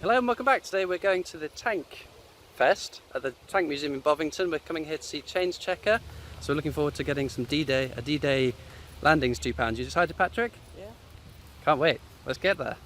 Hello and welcome back. Today we're going to the Tank Fest at the Tank Museum in Bovington. We're coming here to see Change Checker, so we're looking forward to getting some D-Day landings £2. You decided, Patrick? Yeah. Can't wait. Let's get there.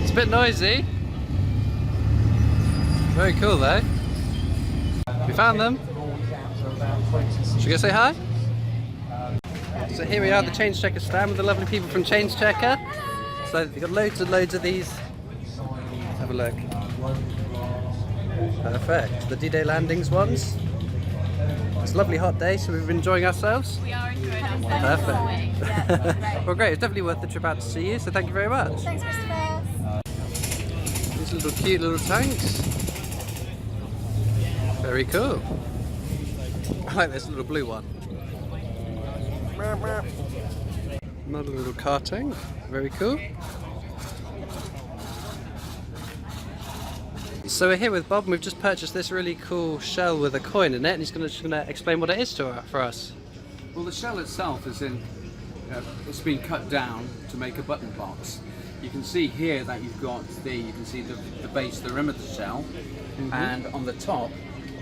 It's a bit noisy. Very cool though. We found them. Should we go say hi? So here we are at the Change Checker stand with the lovely people from Change Checker. So we've got loads and loads of these. Let's have a look. Perfect. The D-Day landings ones. It's a lovely hot day, so we've been enjoying ourselves. We are enjoying ourselves. Perfect. Yeah, Well, great. It's definitely worth the trip out to see you. So thank you very much. Thanks, Christopher. These little cute little tanks. Very cool. I like this little blue one. Another little karting. Very cool. So we're here with Bob and we've just purchased this really cool shell with a coin in it, and he's going to explain what it is for us. Well, the shell itself is it's been cut down to make a button box. You can see here that you can see the base, the rim of the shell, and on the top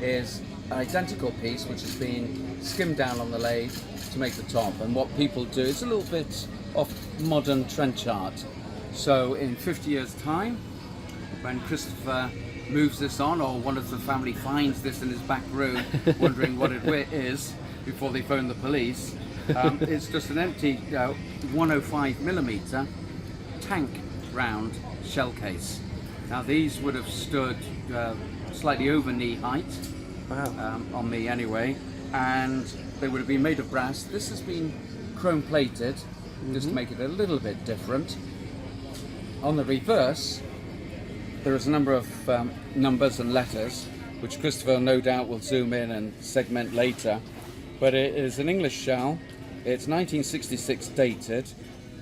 is an identical piece which has been skimmed down on the lathe to make the top. And what people do is a little bit of modern trench art. So in 50 years time, when Christopher moves this on, or one of the family finds this in his back room wondering what it is before they phone the police, it's just an empty 105mm tank round shell case. Now these would have stood slightly over knee height. Wow. On me anyway, and they would have been made of brass. This has been chrome plated just to make it a little bit different. On the reverse there is a number of numbers and letters which Christopher no doubt will zoom in and segment later, but it is an English shell. It's 1966 dated,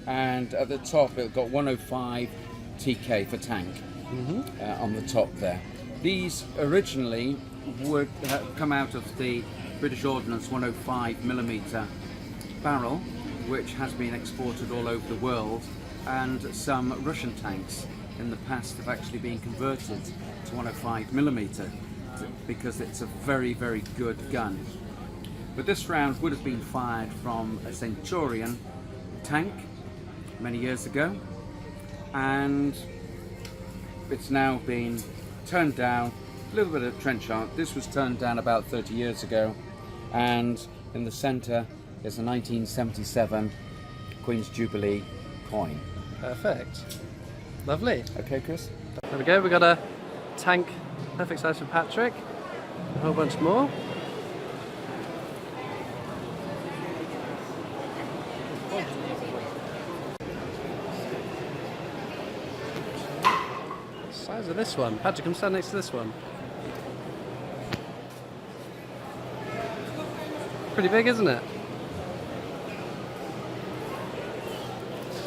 and at the top it got 105 TK for tank on the top there. These originally would come out of the British Ordnance 105mm barrel, which has been exported all over the world, and some Russian tanks in the past have actually been converted to 105mm because it's a very, very good gun. But this round would have been fired from a Centurion tank many years ago, and it's now been turned down. A little bit of trench art. This was turned down about 30 years ago, and in the centre is a 1977 Queen's Jubilee coin. Perfect. Lovely. Okay, Chris? There we go. We got a tank, perfect size for Patrick. A whole bunch more. Size of this one. Patrick, come stand next to this one. Pretty big, isn't it?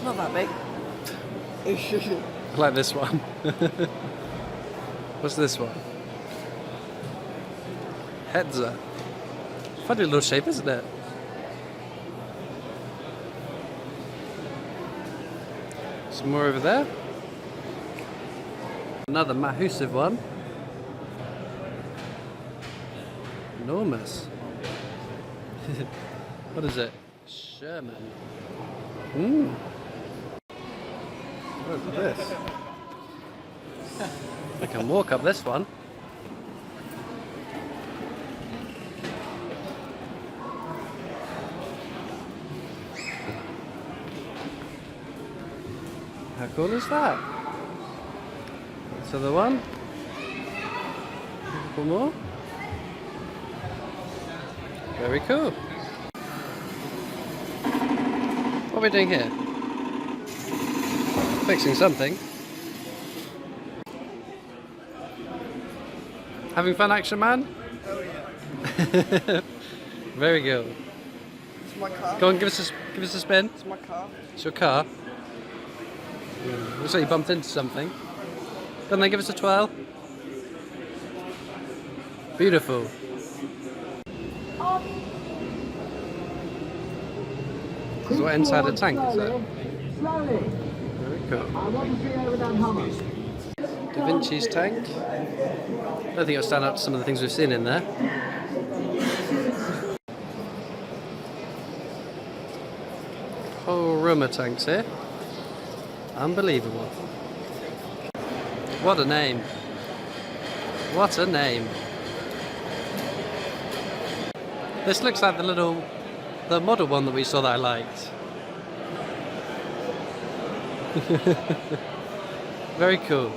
Not that big. I like this one. What's this one? Hetzer. Funny little shape, isn't it? Some more over there. Another massive one. Enormous. What is it? Sherman. What is this? I can walk up this one. How cool is that? This other one. A couple more. Very cool. What are we doing here? Fixing something. Having fun, Action Man? Oh yeah. Very good. It's my car. Go on, give us a spin. It's my car. It's your car. Looks like you bumped into something. Go on then, give us a twirl. Beautiful. This is what inside a tank is, that? Very Cool. Da Vinci's tank. I don't think it'll stand up to some of the things we've seen in there. Whole room of tanks here. Unbelievable. What a name. What a name. This looks like the model one that we saw that I liked. Very cool.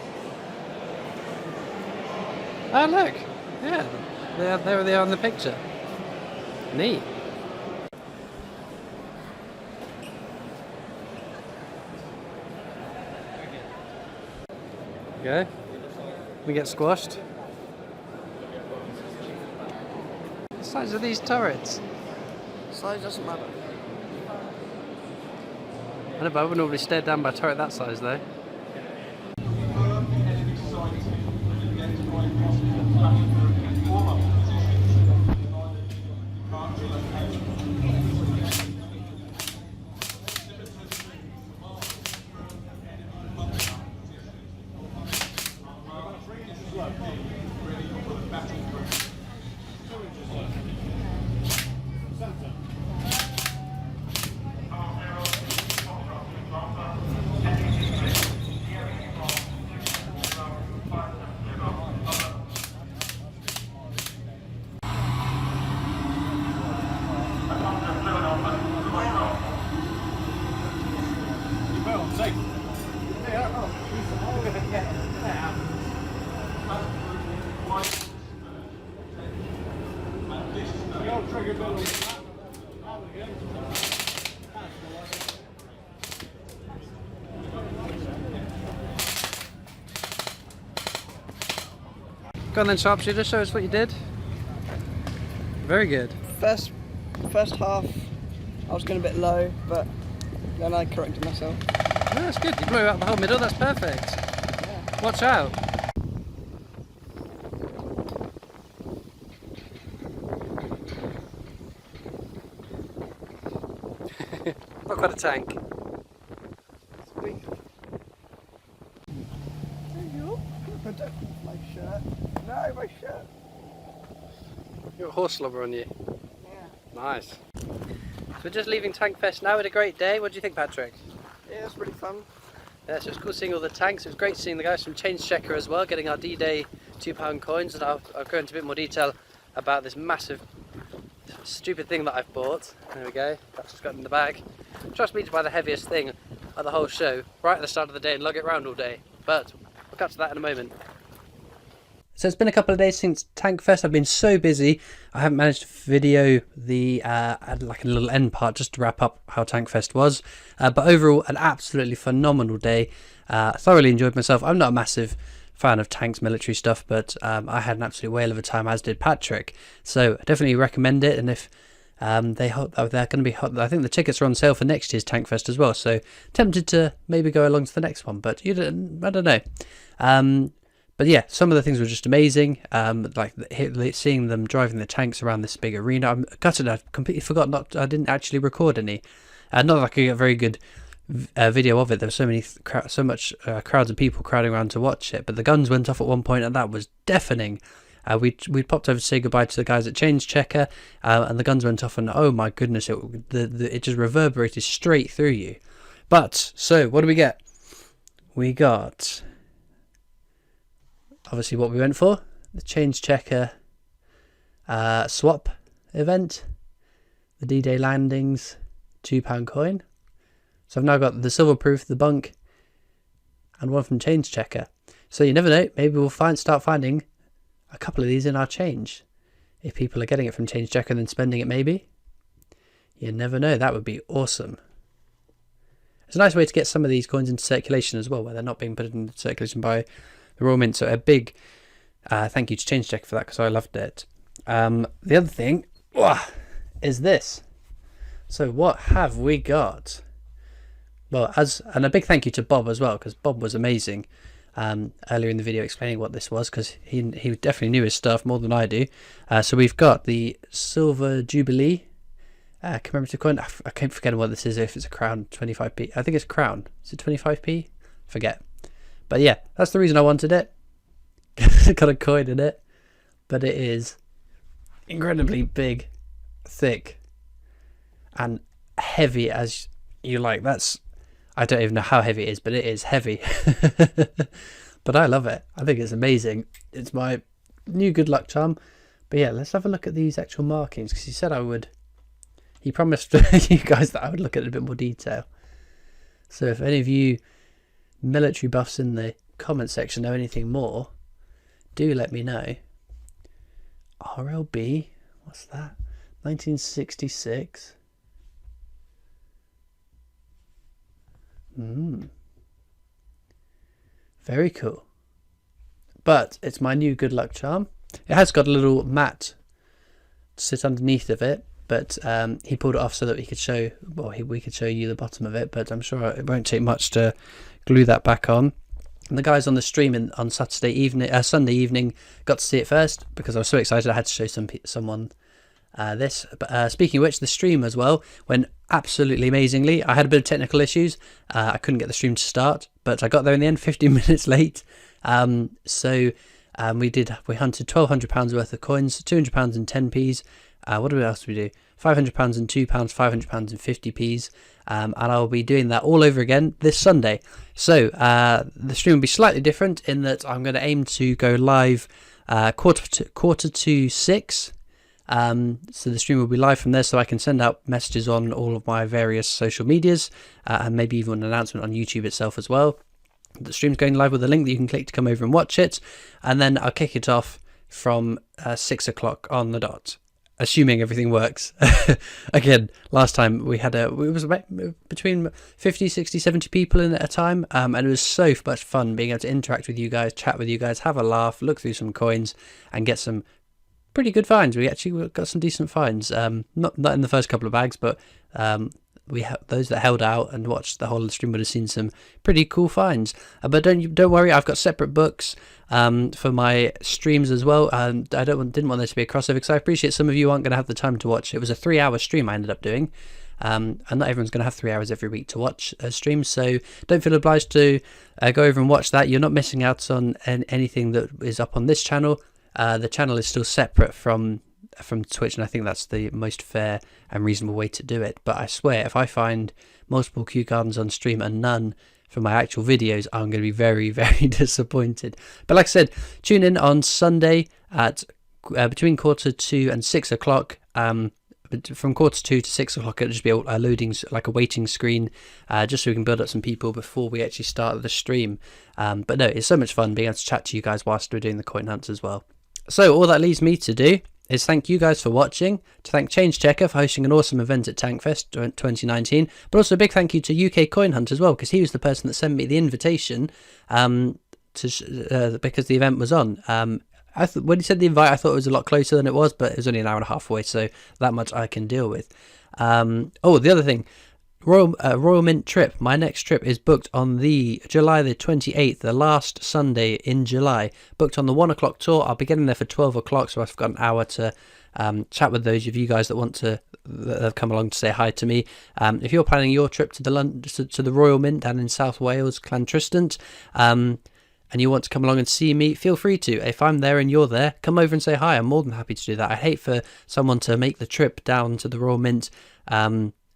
Oh look, yeah, there they are in the picture. Neat. Okay, we get squashed. The size of these turrets. Size doesn't matter. I know, but I wouldn't normally stare down by a turret that size though. Go on then, Sharpshooter, show us what you did. Very good. First half, I was going a bit low, but then I corrected myself. No, that's good. You blew out the whole middle, that's perfect. Yeah. Watch out. Not quite a tank. Sweet. There you go. My shirt. No, my shirt. You've got horse slobber on you. Yeah. Nice. So we're just leaving Tank Fest now. We had a great day. What do you think, Patrick? Yeah, it's really fun. Yeah, so it's cool seeing all the tanks. It was great seeing the guys from Change Checker as well, getting our D-Day £2 coins, and I'll go into a bit more detail about this massive stupid thing that I've bought. There we go, that's just got in the bag. Trust me to buy the heaviest thing at the whole show right at the start of the day and lug it around all day, but we'll cut to that in a moment. So it's been a couple of days since Tank Fest. I've been so busy I haven't managed to video the like a little end part just to wrap up how Tank Fest was, but overall an absolutely phenomenal day. Thoroughly enjoyed myself. I'm not a massive fan of tanks, military stuff, but I had an absolute whale of a time, as did Patrick, so I definitely recommend it. And if they're going to be hot, I think the tickets are on sale for next year's Tank Fest as well, so tempted to maybe go along to the next one, but I don't know. But yeah, some of the things were just amazing, like seeing them driving the tanks around this big arena. I'm gutted, I completely forgot I didn't actually record any. Not that I could get a very good video of it. There were so much crowds of people crowding around to watch it, but the guns went off at one point and that was deafening. We'd popped over to say goodbye to the guys at Change Checker, and the guns went off, and oh my goodness, it just reverberated straight through you. But, so, what do we get? We got, obviously what we went for, the Change Checker swap event, the D-Day landings, £2 coin. So I've now got the silver proof, the bunk, and one from Change Checker. So you never know, maybe we'll start finding a couple of these in our change. If people are getting it from Change Checker and then spending it, maybe. You never know, that would be awesome. It's a nice way to get some of these coins into circulation as well, where they're not being put into circulation by the Royal Mint. So a big thank you to Change Checker for that, because I loved it. The other thing is this. So what have we got? Well, and a big thank you to Bob as well, because Bob was amazing earlier in the video explaining what this was, because he definitely knew his stuff more than I do. So we've got the Silver Jubilee commemorative coin. I keep forgetting what this is, if it's a crown, 25p. I think it's crown. Is it 25p? forget. But yeah, that's the reason I wanted it. It's got a coin in it, but it is incredibly big, thick, and heavy as you like. I don't even know how heavy it is, but it is heavy. But I love it. I think it's amazing. It's my new good luck charm. But yeah, let's have a look at these actual markings, because he said I would. He promised you guys that I would look at it in a bit more detail. So if any of you military buffs in the comment section know anything more, do let me know. RLB, what's that? 1966. Very cool. But it's my new good luck charm. It has got a little mat to sit underneath of it, but he pulled it off so that we could show, well, we could show you the bottom of it, but I'm sure it won't take much to glue that back on. And the guys on the stream on Sunday evening got to see it first, because I was so excited I had to show someone this. But speaking of which, the stream as well went absolutely amazingly. I had a bit of technical issues. I couldn't get the stream to start, but I got there in the end 15 minutes late. We hunted £1,200 worth of coins, £200 in 10p's. What else did we do? £500 in £2, £500 in 50p's. And I'll be doing that all over again this Sunday. So the stream will be slightly different in that I'm going to aim to go live quarter to 6. So the stream will be live from there, so I can send out messages on all of my various social medias, and maybe even an announcement on YouTube itself as well. The stream's going live with a link that you can click to come over and watch it, and then I'll kick it off from 6 o'clock on the dot, assuming everything works. Again, last time we had it was about between 50, 60, 70 people in at a time, and it was so much fun being able to interact with you guys, chat with you guys, have a laugh, look through some coins, and get some pretty good finds. We actually got some decent finds. Not in the first couple of bags, but those that held out and watched the whole of the stream would have seen some pretty cool finds. But don't worry, I've got separate books for my streams as well. I didn't want there to be a crossover, because I appreciate some of you aren't going to have the time to watch. It was a 3-hour stream I ended up doing, and not everyone's going to have 3 hours every week to watch a stream, so don't feel obliged to go over and watch that. You're not missing out on anything that is up on this channel. The channel is still separate from Twitch, and I think that's the most fair and reasonable way to do it. But I swear, if I find multiple Kew Gardens on stream and none for my actual videos, I'm going to be very, very disappointed. But like I said, tune in on Sunday at between 2:45 and 6 o'clock. From 2:45 to 6 o'clock, it'll just be a loading, like a waiting screen, just so we can build up some people before we actually start the stream. But no, it's so much fun being able to chat to you guys whilst we're doing the coin hunts as well. So all that leaves me to do is thank you guys for watching, to thank Change Checker for hosting an awesome event at Tankfest 2019, but also a big thank you to UK Coin Hunt as well, because he was the person that sent me the invitation because the event was on. When he said the invite, I thought it was a lot closer than it was, but it was only an hour and a half away, so that much I can deal with. The other thing, Royal Mint trip. My next trip is booked on the July the 28th, the last Sunday in July. Booked on the 1 o'clock tour. I'll be getting there for 12 o'clock, so I've got an hour to chat with those of you guys that want to come along to say hi to me. If you're planning your trip to the Royal Mint down in South Wales, Llantristant, and you want to come along and see me, feel free to. If I'm there and you're there, come over and say hi. I'm more than happy to do that. I hate for someone to make the trip down to the Royal Mint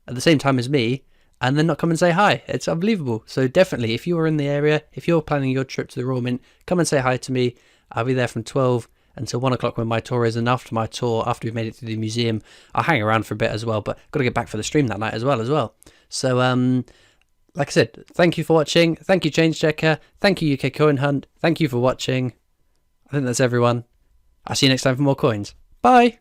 at the same time as me and then not come and say hi. It's unbelievable. So definitely, if you're in the area, if you're planning your trip to the Royal Mint, come and say hi to me. I'll be there from 12 until 1 o'clock when my tour is, and after my tour, after we've made it through the museum, I'll hang around for a bit as well, but got to get back for the stream that night as well. So like I said, thank you for watching. Thank you, Change Checker. Thank you, UK Coin Hunt. Thank you for watching. I think that's everyone. I'll see you next time for more coins. Bye.